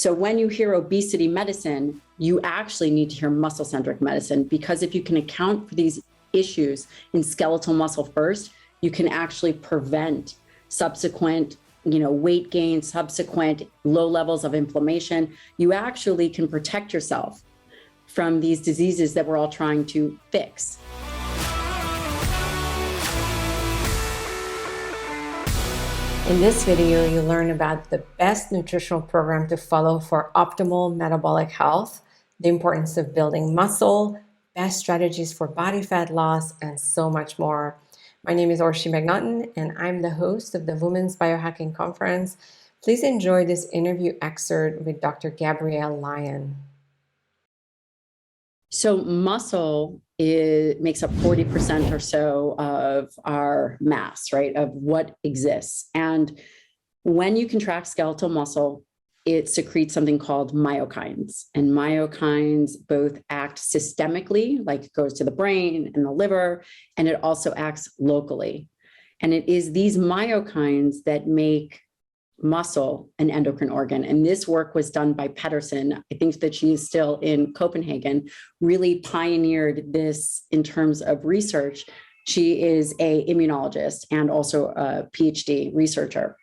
So when you hear obesity medicine, you actually need to hear muscle-centric medicine, because if you can account for these issues in skeletal muscle first, you can actually prevent subsequent weight gain, subsequent low levels of inflammation. You actually can protect yourself from these diseases that we're all trying to fix. In this video, you'll learn about the best nutritional program to follow for optimal metabolic health, the importance of building muscle, best strategies for body fat loss, and so much more. My name is Orshi McNaughton, and I'm the host of the Women's Biohacking Conference. Please enjoy this interview excerpt with Dr. Gabrielle Lyon. So muscle makes up 40% or so of our mass, right, of what exists. And when you contract skeletal muscle, it secretes something called myokines. And myokines both act systemically, like it goes to the brain and the liver, and it also acts locally. And it is these myokines that make muscle an endocrine organ. And this work was done by Pedersen. I think that she is still in Copenhagen, really pioneered this in terms of research. She is an immunologist and also a PhD researcher.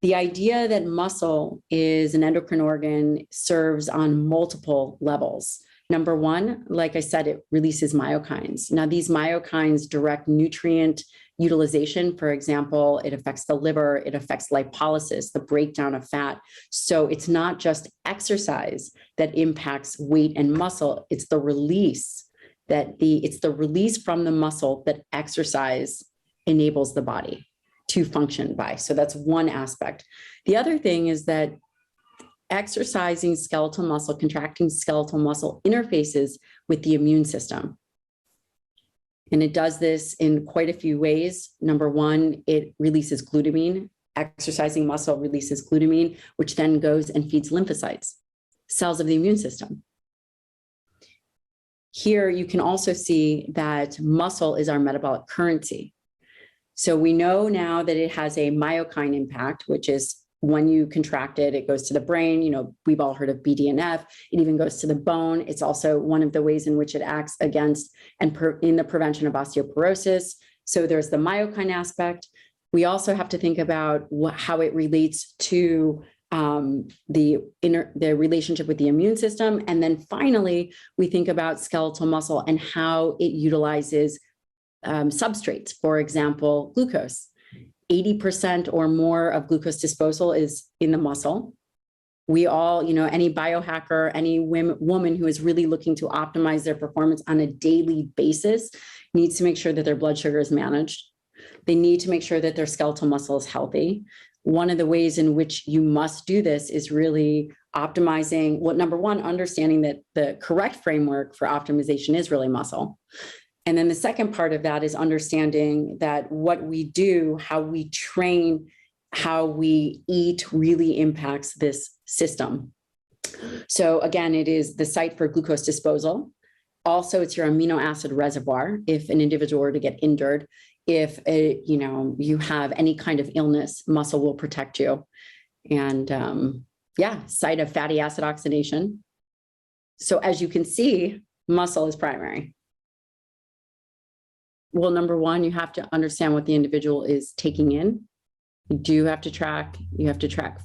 The idea that muscle is an endocrine organ serves on multiple levels. Number one, like I said, it releases myokines. Now, these myokines direct nutrient utilization. For example, it affects the liver, it affects lipolysis, the breakdown of fat. So it's not just exercise that impacts weight and muscle, it's the release from the muscle that exercise enables the body to function by. So that's one aspect. The other thing is that exercising skeletal muscle, contracting skeletal muscle interfaces with the immune system. And it does this in quite a few ways. Number one, it releases glutamine. Exercising muscle releases glutamine, which then goes and feeds lymphocytes, cells of the immune system. Here, you can also see that muscle is our metabolic currency. So we know now that it has a myokine impact, which is when you contract it, it goes to the brain. We've all heard of BDNF. It even goes to the bone. It's also one of the ways in which it acts against and in the prevention of osteoporosis. So there's the myokine aspect. We also have to think about how it relates to the relationship with the immune system. And then finally, we think about skeletal muscle and how it utilizes substrates, for example, glucose. 80% or more of glucose disposal is in the muscle. We all, any biohacker, any woman who is really looking to optimize their performance on a daily basis needs to make sure that their blood sugar is managed. They need to make sure that their skeletal muscle is healthy. One of the ways in which you must do this is really optimizing, number one, understanding that the correct framework for optimization is really muscle. And then the second part of that is understanding that what we do, how we train, how we eat really impacts this system. So again, it is the site for glucose disposal. Also, it's your amino acid reservoir. If an individual were to get injured, if you have any kind of illness, muscle will protect you. And site of fatty acid oxidation. So as you can see, muscle is primary. Well, number one, you have to understand what the individual is taking in. You have to track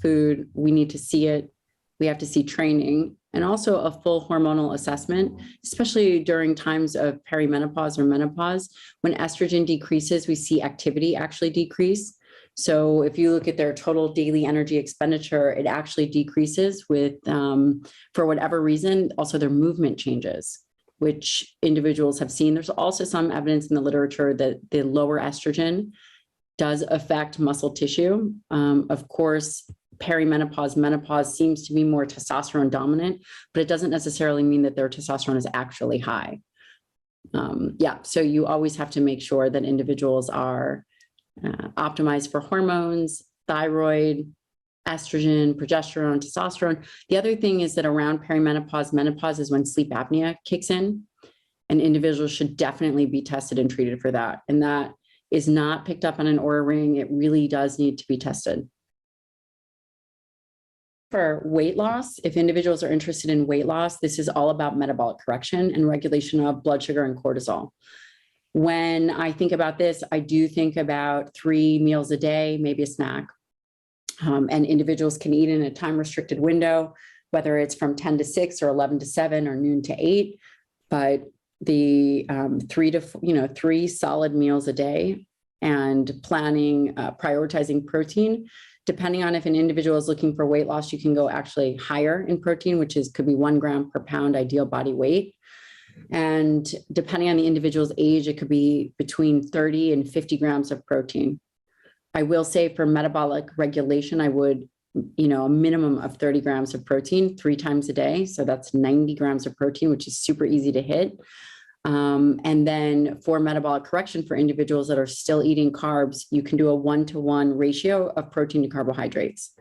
food. We need to see it. We have to see training and also a full hormonal assessment, especially during times of perimenopause or menopause. When estrogen decreases, we see activity actually decrease. So if you look at their total daily energy expenditure, it actually decreases with, for whatever reason, also their movement changes, which individuals have seen. There's also some evidence in the literature that the lower estrogen does affect muscle tissue. Of course, perimenopause, menopause seems to be more testosterone dominant, but it doesn't necessarily mean that their testosterone is actually high. So you always have to make sure that individuals are optimized for hormones, thyroid, estrogen, progesterone, testosterone. The other thing is that around perimenopause, menopause is when sleep apnea kicks in, and individuals should definitely be tested and treated for that. And that is not picked up on an Oura ring. It really does need to be tested. For weight loss, if individuals are interested in weight loss, this is all about metabolic correction and regulation of blood sugar and cortisol. When I think about this, I do think about 3 meals a day, maybe a snack. And individuals can eat in a time restricted window, whether it's from 10 to 6 or 11 to 7 or noon to 8. But the 3 solid meals a day, and planning, prioritizing protein. Depending on if an individual is looking for weight loss, you can go actually higher in protein, which could be 1 gram per pound ideal body weight. And depending on the individual's age, it could be between 30 and 50 grams of protein. I will say for metabolic regulation, I would, a minimum of 30 grams of protein 3 times a day. So that's 90 grams of protein, which is super easy to hit. And then for metabolic correction for individuals that are still eating carbs, you can do a 1-to-1 ratio of protein to carbohydrates.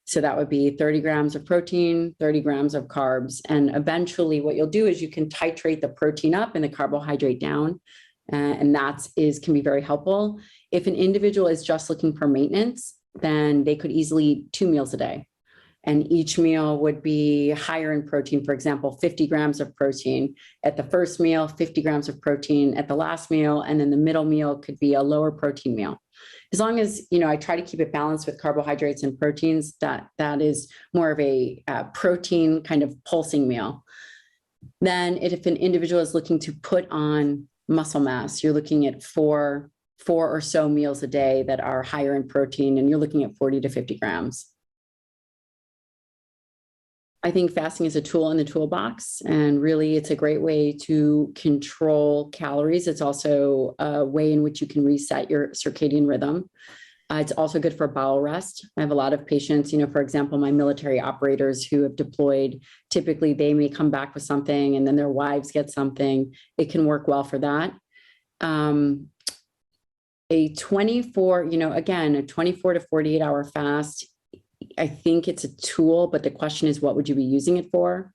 So that would be 30 grams of protein, 30 grams of carbs. And eventually what you'll do is you can titrate the protein up and the carbohydrate down. And can be very helpful. If an individual is just looking for maintenance, then they could easily eat 2 meals a day. And each meal would be higher in protein, for example, 50 grams of protein at the first meal, 50 grams of protein at the last meal, and then the middle meal could be a lower protein meal. As long as, I try to keep it balanced with carbohydrates and proteins, that is more of a protein kind of pulsing meal. Then if an individual is looking to put on muscle mass, you're looking at four or so meals a day that are higher in protein, and you're looking at 40 to 50 grams. I think fasting is a tool in the toolbox, and really it's a great way to control calories. It's also a way in which you can reset your circadian rhythm. It's also good for bowel rest. I have a lot of patients, for example, my military operators who have deployed, typically they may come back with something and then their wives get something. It can work well for that. A 24 to 48 hour fast, I think it's a tool, but the question is, what would you be using it for?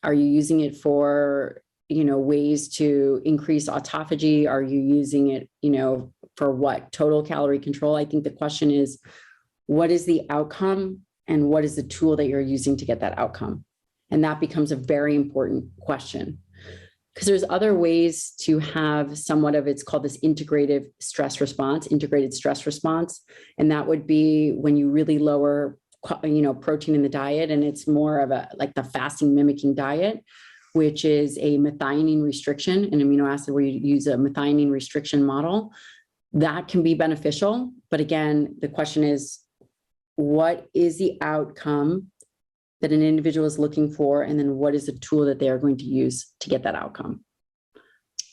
Are you using it for, ways to increase autophagy? Are you using it, for what? Total calorie control? I think the question is, what is the outcome and what is the tool that you're using to get that outcome? And that becomes a very important question. Because there's other ways to have somewhat of, it's called this integrated stress response. And that would be when you really lower, protein in the diet, and it's more of like the fasting mimicking diet, which is a methionine restriction, an amino acid where you use a methionine restriction model. That can be beneficial. But again, the question is, what is the outcome that an individual is looking for, and then what is the tool that they are going to use to get that outcome?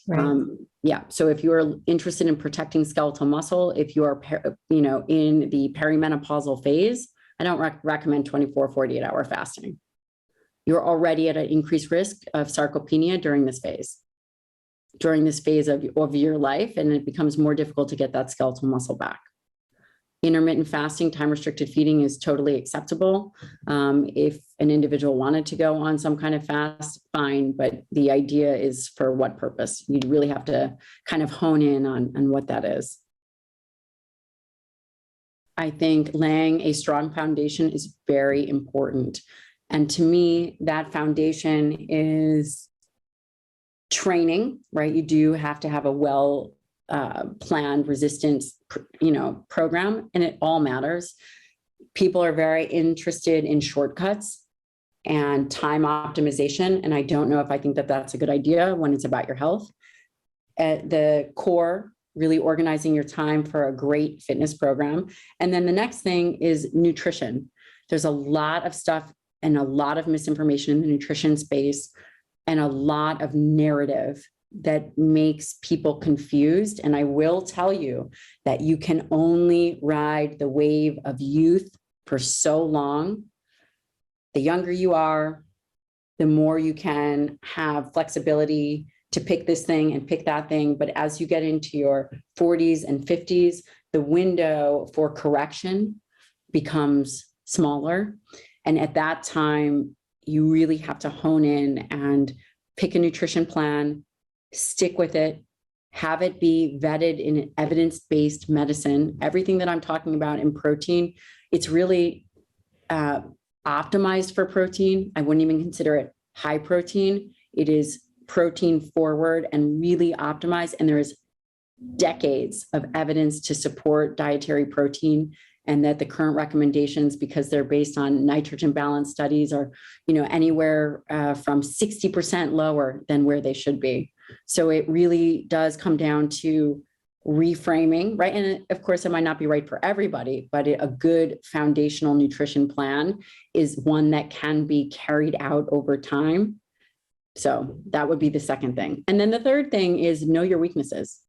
Right. So if you are interested in protecting skeletal muscle, if you are, in the perimenopausal phase, I don't recommend 24, 48 hour fasting. You're already at an increased risk of sarcopenia during this phase of your life, and it becomes more difficult to get that skeletal muscle back. Intermittent fasting, time-restricted feeding is totally acceptable. If an individual wanted to go on some kind of fast, fine, but the idea is for what purpose? You'd really have to kind of hone in on what that is. I think laying a strong foundation is very important. And to me, that foundation is training, right? You do have to have a planned resistance, program, and it all matters. People are very interested in shortcuts and time optimization. And I don't know if I think that that's a good idea when it's about your health. At the core, really organizing your time for a great fitness program. And then the next thing is nutrition. There's a lot of stuff and a lot of misinformation in the nutrition space, and a lot of narrative that makes people confused. And I will tell you that you can only ride the wave of youth for so long. The younger you are, the more you can have flexibility to pick this thing and pick that thing. But as you get into your 40s and 50s, the window for correction becomes smaller. And at that time, you really have to hone in and pick a nutrition plan, stick with it, have it be vetted in evidence-based medicine. Everything that I'm talking about in protein, it's really optimized for protein. I wouldn't even consider it high protein. It is protein forward and really optimized. And there is decades of evidence to support dietary protein, and that the current recommendations, because they're based on nitrogen balance studies, are, anywhere from 60% lower than where they should be. So it really does come down to reframing, right? And of course, it might not be right for everybody, but a good foundational nutrition plan is one that can be carried out over time. So that would be the second thing. And then the third thing is know your weaknesses.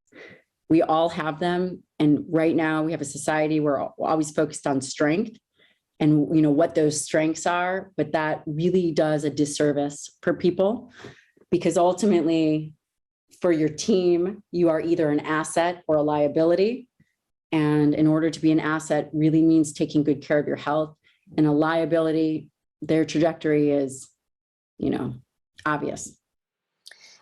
We all have them. And right now we have a society where we're always focused on strength and, what those strengths are, but that really does a disservice for people, because ultimately for your team, you are either an asset or a liability. And in order to be an asset really means taking good care of your health, and a liability, their trajectory is, obvious.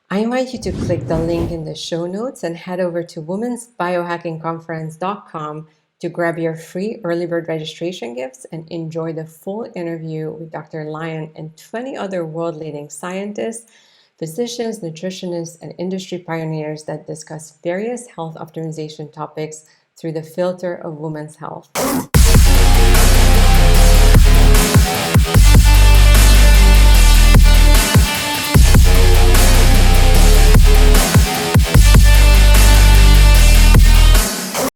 I invite you to click the link in the show notes and head over to womensbiohackingconference.com to grab your free early bird registration gifts and enjoy the full interview with Dr. Lyon and 20 other world-leading scientists, physicians, nutritionists, and industry pioneers that discuss various health optimization topics through the filter of women's health.